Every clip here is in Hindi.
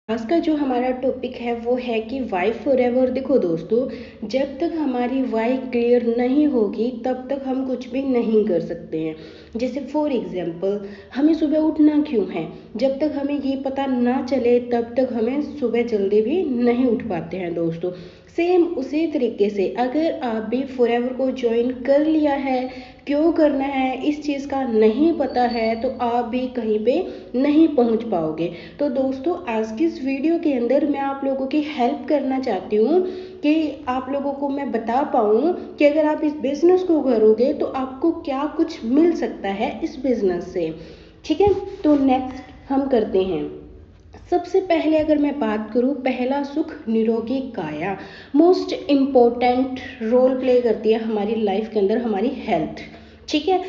आज का जो हमारा टॉपिक है वो है कि वाई फॉरएवर। देखो दोस्तों, जब तक हमारी वाई क्लियर नहीं होगी तब तक हम कुछ भी नहीं कर सकते हैं। जैसे फॉर एग्जांपल, हमें सुबह उठना क्यों है, जब तक हमें ये पता ना चले तब तक हमें सुबह जल्दी भी नहीं उठ पाते हैं दोस्तों। सेम उसी तरीके से अगर आप भी फॉरएवर को ज्वाइन कर लिया है, क्यों करना है इस चीज़ का नहीं पता है, तो आप भी कहीं पे नहीं पहुंच पाओगे। तो दोस्तों, आज की इस वीडियो के अंदर मैं आप लोगों की हेल्प करना चाहती हूँ कि आप लोगों को मैं बता पाऊँ कि अगर आप इस बिज़नेस को करोगे तो आपको क्या कुछ मिल सकता है इस बिज़नेस से। ठीक है, तो नेक्स्ट हम करते हैं। सबसे पहले अगर मैं बात करूं, पहला सुख निरोगी काया। मोस्ट इम्पोर्टेंट रोल प्ले करती है हमारी लाइफ के अंदर हमारी हेल्थ। ठीक है,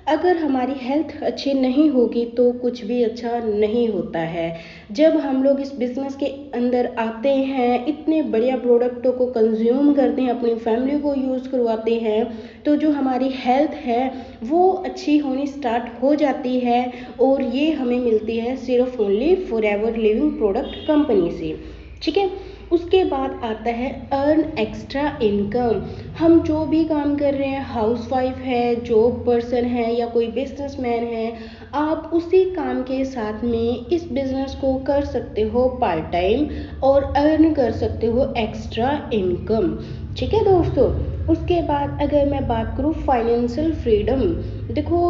अगर हमारी हेल्थ अच्छी नहीं होगी तो कुछ भी अच्छा नहीं होता है। जब हम लोग इस बिज़नेस के अंदर आते हैं, इतने बढ़िया प्रोडक्टों को कंज्यूम करते हैं, अपनी फैमिली को यूज़ करवाते हैं, तो जो हमारी हेल्थ है वो अच्छी होनी स्टार्ट हो जाती है। और ये हमें मिलती है सिर्फ only forever living product company से। ठीक है, उसके बाद आता है अर्न एक्स्ट्रा इनकम। हम जो भी काम कर रहे हैं, हाउसवाइफ है, जॉब पर्सन है या कोई बिजनेसमैन है, आप उसी काम के साथ में इस बिजनेस को कर सकते हो पार्ट टाइम और अर्न कर सकते हो एक्स्ट्रा इनकम। ठीक है दोस्तों, उसके बाद अगर मैं बात करूँ फाइनेंशियल फ्रीडम। देखो,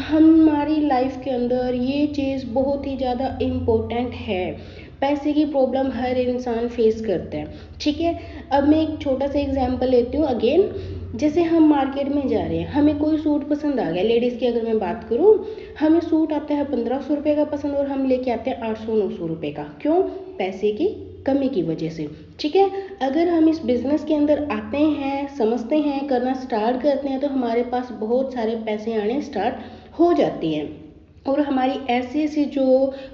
हमारी लाइफ के अंदर ये चीज़ बहुत ही ज़्यादा इम्पोर्टेंट है। पैसे की प्रॉब्लम हर इंसान फेस करता है। ठीक है, अब मैं एक छोटा सा एग्जांपल लेती हूँ अगेन। जैसे हम मार्केट में जा रहे हैं, हमें कोई सूट पसंद आ गया, लेडीज़ की अगर मैं बात करूँ, हमें सूट आता है 1500 रुपये का पसंद और हम लेके आते हैं 800-900 रुपये का। क्यों? पैसे की कमी की वजह से। ठीक है, अगर हम इस बिज़नेस के अंदर आते हैं, समझते हैं, करना स्टार्ट करते हैं, तो हमारे पास बहुत सारे पैसे आने स्टार्ट हो जाती हैं और हमारी ऐसी ऐसी जो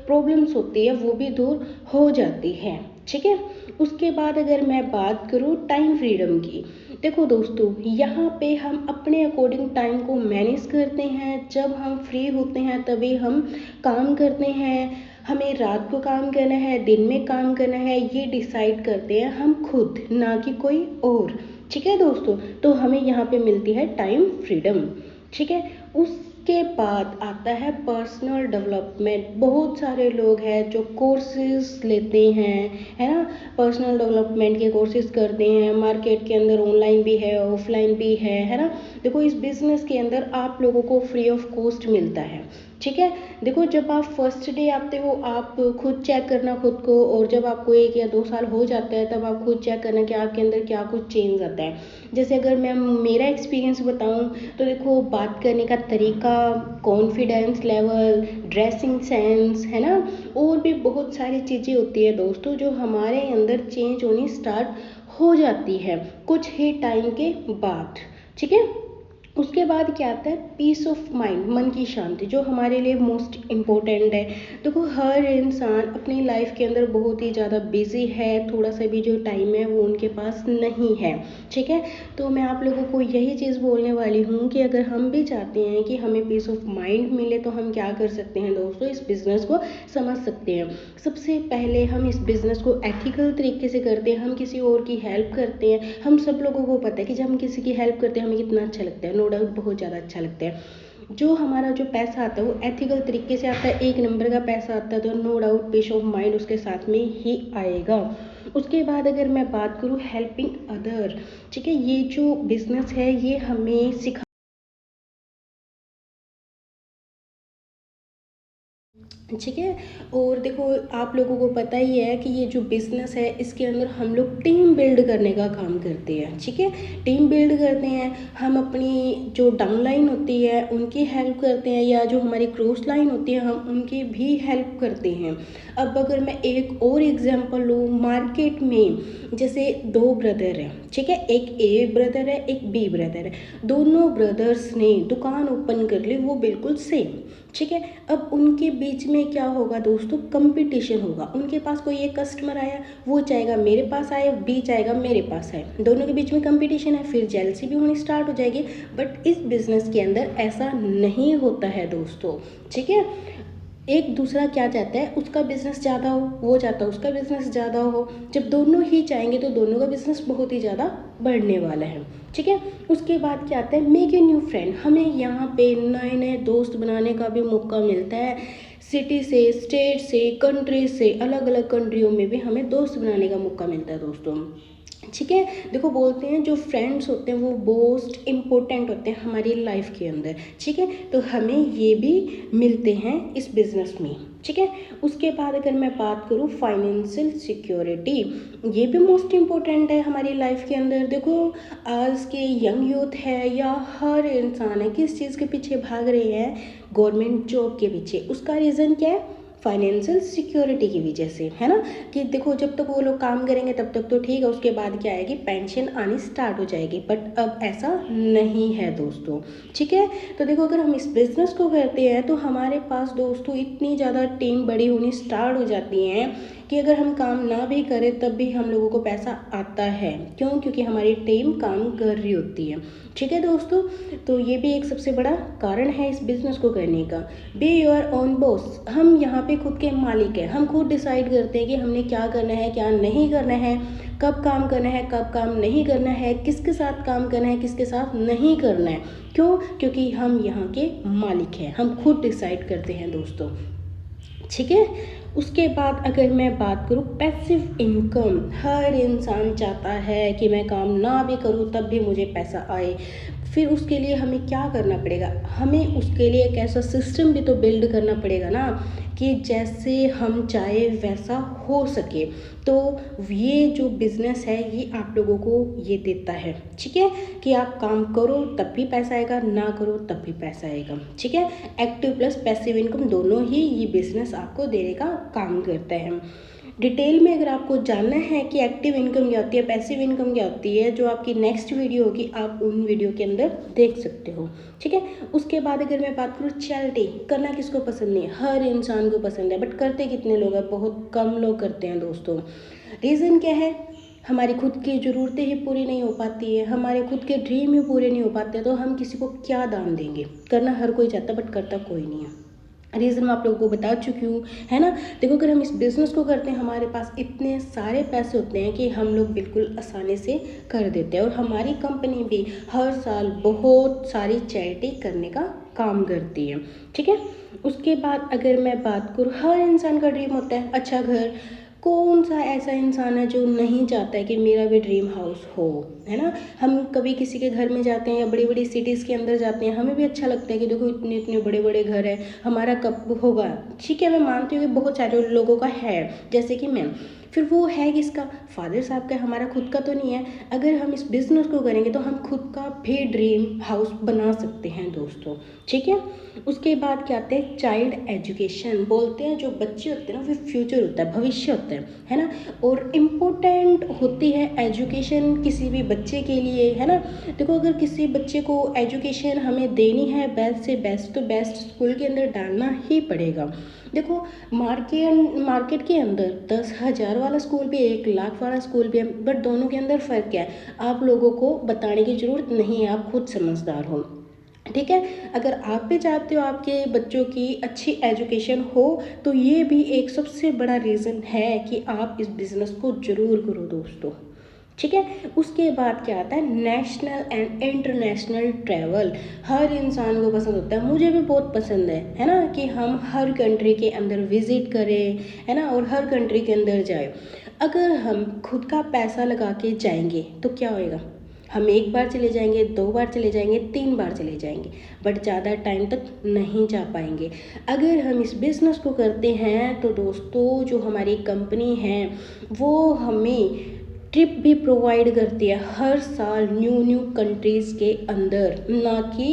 प्रॉब्लम्स होती है वो भी दूर हो जाती है। ठीक है, उसके बाद अगर मैं बात करूँ टाइम फ्रीडम की। देखो दोस्तों, यहाँ पे हम अपने अकॉर्डिंग टाइम को मैनेज करते हैं। जब हम फ्री होते हैं तभी हम काम करते हैं। हमें रात को काम करना है, दिन में काम करना है, ये डिसाइड करते हैं हम खुद, ना कि कोई और। ठीक है दोस्तों, तो हमें यहाँ पे मिलती है टाइम फ्रीडम। ठीक है, उसके बाद आता है पर्सनल डेवलपमेंट। बहुत सारे लोग हैं जो कोर्सेज लेते हैं, है ना, पर्सनल डेवलपमेंट के कोर्सेज करते हैं। मार्केट के अंदर ऑनलाइन भी है, ऑफलाइन भी है ना। देखो, इस बिजनेस के अंदर आप लोगों को फ्री ऑफ कॉस्ट मिलता है। ठीक है, देखो, जब आप फर्स्ट डे आते हो आप खुद चेक करना खुद को, और जब आपको 1 या 2 साल हो जाता है तब आप खुद चेक करना कि आपके अंदर क्या कुछ चेंज आता है। जैसे अगर मैं मेरा एक्सपीरियंस बताऊं, तो देखो, बात करने का तरीका, कॉन्फिडेंस लेवल, ड्रेसिंग सेंस, है ना, और भी बहुत सारी चीज़ें होती है दोस्तों जो हमारे अंदर चेंज होनी स्टार्ट हो जाती है कुछ ही टाइम के बाद। ठीक है, उसके बाद क्या आता है पीस ऑफ माइंड, मन की शांति, जो हमारे लिए मोस्ट इम्पोर्टेंट है। देखो, हर इंसान अपनी लाइफ के अंदर बहुत ही ज़्यादा बिजी है, थोड़ा सा भी जो टाइम है वो उनके पास नहीं है। ठीक है, तो मैं आप लोगों को यही चीज़ बोलने वाली हूँ कि अगर हम भी चाहते हैं कि हमें पीस ऑफ माइंड मिले तो हम क्या कर सकते हैं दोस्तों, इस बिज़नेस को समझ सकते हैं। सबसे पहले हम इस बिज़नेस को एथिकल तरीके से करते हैं, हम किसी और की हेल्प करते हैं। हम सब लोगों को पता है कि जब हम किसी की हेल्प करते हैं हमें कितना अच्छा लगता है, नो डाउट बहुत ज़्यादा अच्छा लगता है। जो हमारा जो पैसा आता है वो एथिकल तरीके से आता है, 1 नंबर का पैसा आता है, तो no doubt peace of mind उसके साथ में ही आएगा। उसके बाद अगर मैं बात करूँ हेल्पिंग अदर। ठीक है, ये जो बिज़नेस है ये हमें सिखा, ठीक है। और देखो, आप लोगों को पता ही है कि ये जो बिज़नेस है इसके अंदर हम लोग टीम बिल्ड करने का काम करते हैं। ठीक है, टीम बिल्ड करते हैं, हम अपनी जो डाउन लाइन होती है उनकी हेल्प करते हैं, या जो हमारी क्रॉस लाइन होती है हम उनकी भी हेल्प करते हैं। अब अगर मैं एक और एग्जांपल लूँ, मार्केट में जैसे 2 ब्रदर हैं, ठीक है, एक ए ब्रदर है एक बी ब्रदर है, दोनों ब्रदर्स ने दुकान ओपन कर ली, वो बिल्कुल सेम। ठीक है, अब उनके बीच में क्या होगा दोस्तों, कंपटीशन होगा। उनके पास कोई एक कस्टमर आया, वो चाहेगा मेरे पास आए, बी चाहेगा मेरे पास आए, दोनों के बीच में कंपटीशन है, फिर जेलसी भी होनी स्टार्ट हो जाएगी। बट इस बिज़नेस के अंदर ऐसा नहीं होता है दोस्तों। ठीक है, एक दूसरा क्या चाहता है, उसका बिजनेस ज़्यादा हो, वो चाहता है उसका बिजनेस ज़्यादा हो। जब दोनों ही चाहेंगे तो दोनों का बिजनेस बहुत ही ज़्यादा बढ़ने वाला है। ठीक है, उसके बाद क्या आता है, मेक ए न्यू फ्रेंड। हमें यहाँ पे नए नए दोस्त बनाने का भी मौका मिलता है। सिटी से, स्टेट से, कंट्री से, अलग अलग कंट्रियों में भी हमें दोस्त बनाने का मौका मिलता है दोस्तों। ठीक है, देखो बोलते हैं जो फ्रेंड्स होते हैं वो मोस्ट इम्पोर्टेंट होते हैं हमारी लाइफ के अंदर। ठीक है, तो हमें ये भी मिलते हैं इस बिज़नेस में। ठीक है, उसके बाद अगर मैं बात करूँ फाइनेंशियल सिक्योरिटी, ये भी मोस्ट इम्पोर्टेंट है हमारी लाइफ के अंदर। देखो आज के यंग यूथ है या हर इंसान है, किस चीज़ के पीछे भाग रहे हैं, गवर्नमेंट जॉब के पीछे। उसका रीज़न क्या है, फाइनेंशियल सिक्योरिटी की वजह से, है ना। कि देखो जब तक वो लोग काम करेंगे तब तक तो ठीक है, उसके बाद क्या आएगी, पेंशन आनी स्टार्ट हो जाएगी। बट अब ऐसा नहीं है दोस्तों। ठीक है, तो देखो अगर हम इस बिज़नेस को करते हैं तो हमारे पास दोस्तों इतनी ज़्यादा टीम बड़ी होनी स्टार्ट हो जाती हैं कि अगर हम काम ना भी करें तब भी हम लोगों को पैसा आता है। क्यों, क्योंकि हमारी टीम काम कर रही होती है। ठीक है दोस्तों, तो ये भी एक सबसे बड़ा कारण है इस बिज़नेस को करने का। बी योर ओन बॉस, हम यहाँ पे खुद के मालिक हैं। हम खुद डिसाइड करते हैं कि हमने क्या करना है, क्या नहीं करना है, कब काम करना है, कब काम नहीं करना है, किसके साथ काम करना है, किसके साथ नहीं करना है। क्यों, क्योंकि हम यहाँ के मालिक हैं, हम खुद डिसाइड करते हैं दोस्तों। ठीक है, उसके बाद अगर मैं बात करूँ पैसिव इनकम, हर इंसान चाहता है कि मैं काम ना भी करूँ तब भी मुझे पैसा आए। फिर उसके लिए हमें क्या करना पड़ेगा, हमें उसके लिए एक ऐसा सिस्टम भी तो बिल्ड करना पड़ेगा ना कि जैसे हम चाहे वैसा हो सके। तो ये जो बिज़नेस है ये आप लोगों को ये देता है। ठीक है, कि आप काम करो तब भी पैसा आएगा, ना करो तब भी पैसा आएगा। ठीक है, एक्टिव प्लस पैसिव इनकम दोनों ही ये बिज़नेस आपको देने का काम करता है। डिटेल में अगर आपको जानना है कि एक्टिव इनकम क्या होती है, पैसिव इनकम क्या होती है, जो आपकी नेक्स्ट वीडियो होगी आप उन वीडियो के अंदर देख सकते हो। ठीक है, उसके बाद अगर मैं बात करूँ चैरिटी, करना किसको पसंद नहीं है, हर इंसान को पसंद है। बट करते कितने लोग हैं, बहुत कम लोग करते हैं दोस्तों। रीज़न क्या है, हमारी खुद की ज़रूरतें ही पूरी नहीं हो पाती है, हमारे खुद के ड्रीम ही पूरे नहीं हो पाते, तो हम किसी को क्या दान देंगे। करना हर कोई चाहता बट करता कोई नहीं है। रीज़न मैं आप लोगों को बता चुकी हूँ, है ना। देखो अगर हम इस बिज़नेस को करते हैं हमारे पास इतने सारे पैसे होते हैं कि हम लोग बिल्कुल आसानी से कर देते हैं। और हमारी कंपनी भी हर साल बहुत सारी चैरिटी करने का काम करती है। ठीक है, उसके बाद अगर मैं बात करूँ, हर इंसान का ड्रीम होता है अच्छा घर। कौन सा ऐसा इंसान है जो नहीं चाहता है कि मेरा भी ड्रीम हाउस हो, है ना। हम कभी किसी के घर में जाते हैं या बड़ी बड़ी सिटीज़ के अंदर जाते हैं, हमें भी अच्छा लगता है कि देखो इतने इतने बड़े बड़े घर हैं, हमारा कब होगा। ठीक है, मैं मानती हूँ कि बहुत सारे लोगों का है, जैसे कि मैं। फिर वो है किसका, फादर साहब का, हमारा खुद का तो नहीं है। अगर हम इस बिज़नेस को करेंगे तो हम खुद का भी ड्रीम हाउस बना सकते हैं दोस्तों। ठीक है, उसके बाद क्या आते हैं चाइल्ड एजुकेशन। बोलते हैं जो बच्चे होते हैं ना, फिर फ्यूचर होता है, भविष्य होता है ना। और इम्पोर्टेंट होती है एजुकेशन किसी भी बच्चे के लिए, है ना। देखो अगर किसी बच्चे को एजुकेशन हमें देनी है बेस्ट से बेस्ट, तो बेस्ट स्कूल के अंदर डालना ही पड़ेगा। देखो मार्केट के अंदर 10,000 वाला स्कूल भी है, 1 लाख वाला स्कूल भी है, बट दोनों के अंदर फ़र्क क्या है, आप लोगों को बताने की ज़रूरत नहीं है, आप खुद समझदार हो। ठीक है, अगर आप भी चाहते हो आपके बच्चों की अच्छी एजुकेशन हो तो ये भी एक सबसे बड़ा रीज़न है कि आप इस बिज़नेस को ज़रूर करो दोस्तों। ठीक है, उसके बाद क्या आता है नेशनल एंड इंटरनेशनल ट्रैवल। हर इंसान को पसंद होता है, मुझे भी बहुत पसंद है ना, कि हम हर कंट्री के अंदर विज़िट करें, है ना, और हर कंट्री के अंदर जाए। अगर हम खुद का पैसा लगा के जाएंगे तो क्या होएगा, हम 1 बार चले जाएंगे, 2 बार चले जाएंगे, 3 बार चले जाएंगे, बट ज़्यादा टाइम तक नहीं जा पाएंगे। अगर हम इस बिज़नेस को करते हैं तो दोस्तों जो हमारी कंपनी है वो हमें ट्रिप भी प्रोवाइड करती है हर साल न्यू न्यू कंट्रीज़ के अंदर, ना कि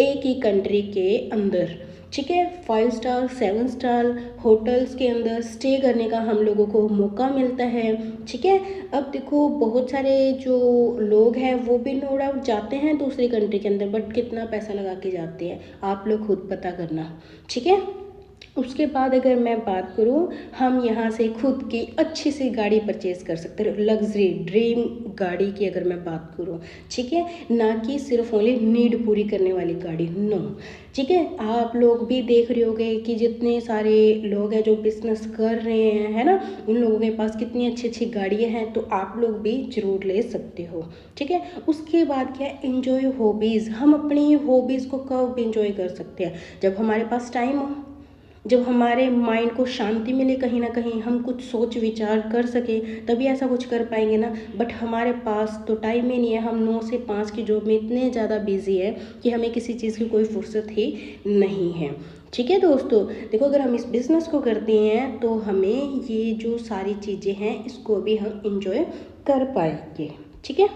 एक ही कंट्री के अंदर। ठीक है, 5 स्टार 7 स्टार होटल्स के अंदर स्टे करने का हम लोगों को मौका मिलता है। ठीक है, अब देखो बहुत सारे जो लोग हैं वो भी नो डाउट जाते हैं दूसरी कंट्री के अंदर, बट कितना पैसा लगा के जाते हैं आप लोग खुद पता करना। ठीक है, उसके बाद अगर मैं बात करूँ, हम यहाँ से खुद की अच्छी सी गाड़ी परचेज़ कर सकते हैं, लग्जरी ड्रीम गाड़ी की अगर मैं बात करूँ, ठीक है, ना कि सिर्फ ओनली नीड पूरी करने वाली गाड़ी, नो। ठीक है, आप लोग भी देख रहे होगे कि जितने सारे लोग हैं जो बिजनेस कर रहे हैं, है ना, उन लोगों के पास कितनी अच्छी अच्छी गाड़ियाँ हैं, तो आप लोग भी जरूर ले सकते हो। ठीक है, उसके बाद क्या, इन्जॉय हॉबीज़। हम अपनी हॉबीज़ को कब इन्जॉय कर सकते हैं, जब हमारे पास टाइम हो, जब हमारे माइंड को शांति मिले, कहीं ना कहीं हम कुछ सोच विचार कर सकें, तभी ऐसा कुछ कर पाएंगे ना। बट हमारे पास तो टाइम ही नहीं है, हम 9 से 5 की जॉब में इतने ज़्यादा बिजी है कि हमें किसी चीज़ की कोई फुर्सत ही नहीं है। ठीक है दोस्तों, देखो अगर हम इस बिज़नेस को करते हैं तो हमें ये जो सारी चीज़ें हैं इसको भी हम इंजॉय कर पाएंगे। ठीक है,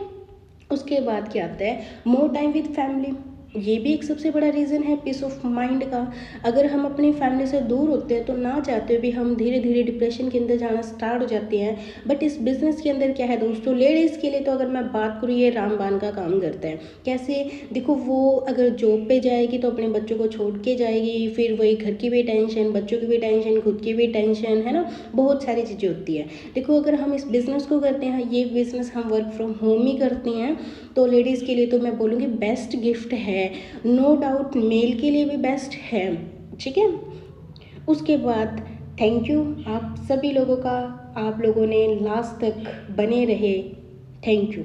उसके बाद क्या आता है, मोर टाइम विद फैमिली। ये भी एक सबसे बड़ा रीज़न है पीस ऑफ माइंड का। अगर हम अपनी फैमिली से दूर होते हैं तो ना चाहते हुए भी हम धीरे धीरे डिप्रेशन के अंदर जाना स्टार्ट हो जाते हैं। बट इस बिज़नेस के अंदर क्या है दोस्तों, लेडीज़ के लिए तो अगर मैं बात करूँ, ये रामबाण का काम करता है। कैसे, देखो वो अगर जॉब पे जाएगी तो अपने बच्चों को छोड़ के जाएगी, फिर वही घर की भी टेंशन, बच्चों की भी टेंशन, खुद की भी टेंशन, है ना, बहुत सारी चीज़ें होती है। देखो अगर हम इस बिज़नेस को करते हैं, ये बिज़नेस हम वर्क फ्रॉम होम ही करते हैं, तो लेडीज़ के लिए तो मैं बोलूँगी बेस्ट गिफ्ट है, नो डाउट मेल के लिए भी बेस्ट है। ठीक है, उसके बाद थैंक यू आप सभी लोगों का, आप लोगों ने लास्ट तक बने रहे, थैंक यू।